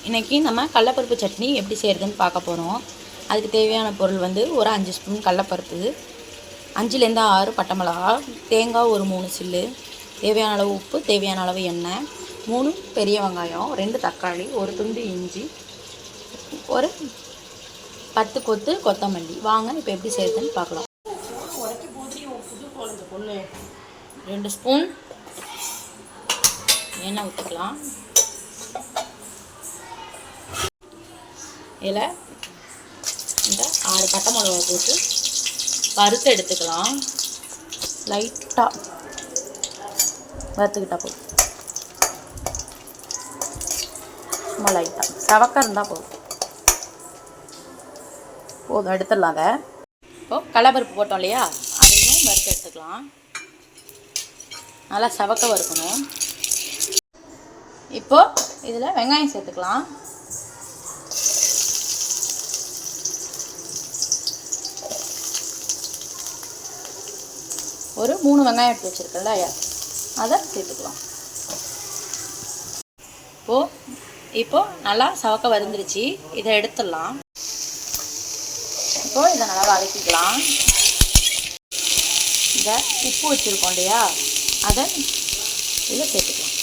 இன்றைக்கி நம்ம கடலப்பருப்பு சட்னி எப்படி செய்கிறதுன்னு பார்க்க போகிறோம். அதுக்கு தேவையான பொருள் வந்து ஒரு 5 ஸ்பூன் கடலப்பருப்பு, 5லேருந்து 6 பட்டை மிளகா, தேங்காய் ஒரு 3 சில்லு, தேவையான அளவு உப்பு, தேவையான அளவு எண்ணெய், 3 பெரிய வெங்காயம், 2 தக்காளி, ஒரு துண்டு இஞ்சி, ஒரு 10 கொத்து கொத்தமல்லி. வாங்க இப்போ எப்படி செய்கிறதுன்னு பார்க்கலாம். 2 ஸ்பூன் எண்ணெய் ஊற்றிக்கலாம். இதில் இந்த 6 பட்டை மிளகா போட்டு வறுத்து எடுத்துக்கலாம். லைட்டாக வறுத்துக்கிட்டா போதும், சும்மா லைட்டாக சவக்க இருந்தால் போதும் எடுத்துடலாம். அதை இப்போது கடலப்பருப்பு போட்டோம் இல்லையா, அதையும் வறுத்து எடுத்துக்கலாம். நல்லா சவக்க வறுக்கணும். இப்போது இதில் வெங்காயம் சேர்த்துக்கலாம். ஒரு 3 வெங்காயம் எடுத்து வச்சுருக்கல, அதை சேர்த்துக்கலாம். இப்போது நல்லா சவக்க வருந்துருச்சு. இதை எடுத்துடலாம். இப்போது இதை நல்லா வதக்கிக்கலாம். இந்த உப்பு வச்சுருக்கோம் இல்லையா, அதை இதில் சேர்த்துக்கலாம்.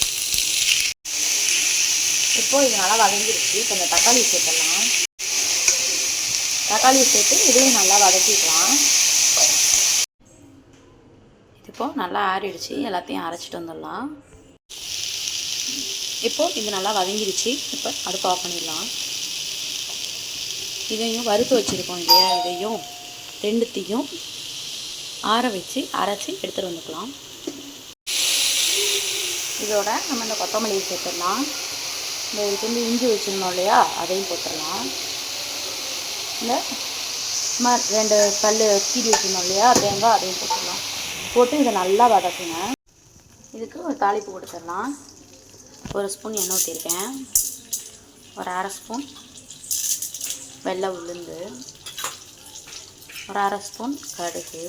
இப்போது இது நல்லா வதங்கிருச்சு. இப்போ இந்த தக்காளி சேர்த்துடலாம். தக்காளியை சேர்த்து இதையும் நல்லா வதக்கிக்கலாம். இப்போது நல்லா ஆறிடுச்சு. எல்லாத்தையும் அரைச்சிட்டு வந்துடலாம். இப்போது இது நல்லா வதங்கிடுச்சு. இப்போ அடுப்பு ஆஃப் பண்ணிடலாம். இதையும் வறுத்து வச்சுருக்கோம் இல்லையா, இதையும் ரெண்டுத்தையும் ஆற வச்சு அரைச்சி எடுத்துகிட்டு வந்துக்கலாம். இதோட நம்ம இந்த கொத்தமல்லியை சேர்த்துடலாம். இந்த இதுக்கு வந்து இஞ்சி வச்சுருந்தோம் இல்லையா, அதையும் போட்டுடலாம். இந்த 2 கல் கீரி வச்சுருந்தோம் இல்லையா, தேங்காய், அதையும் போட்டுடலாம். போட்டு இதை நல்லா வதக்குங்க. இதுக்கு ஒரு தாளிப்பு கொடுத்துடலாம். 1 ஸ்பூன் எண்ணெய் ஊற்றிருக்கேன். ஒரு 1/2 ஸ்பூன் வெள்ளை உளுந்து, ஒரு 1/2 ஸ்பூன் கடுகு,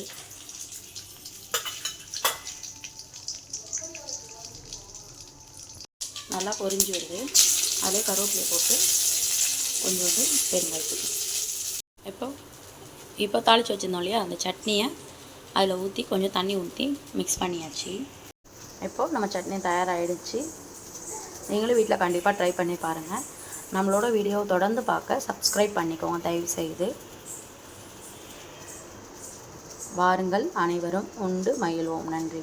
நல்லா பொரிஞ்சு வருது. அதில் கருவேப்பிலை போட்டு கொஞ்சோண்டு பெருங்காயத்தூள். இப்போ தாளித்து வச்சுருந்தோம் இல்லையா, அந்த சட்னியை அதில் ஊற்றி கொஞ்சம் தண்ணி ஊற்றி மிக்ஸ் பண்ணியாச்சு. இப்போது நம்ம சட்னி தயாராகிடுச்சு. நீங்களும் வீட்டில் கண்டிப்பாக ட்ரை பண்ணி பாருங்கள். நம்மளோட வீடியோவை தொடர்ந்து பார்க்க சப்ஸ்கிரைப் பண்ணிக்கோங்க தயவுசெய்து. வாருங்கள், அனைவரும் உண்டு மகிழ்வோம். நன்றி.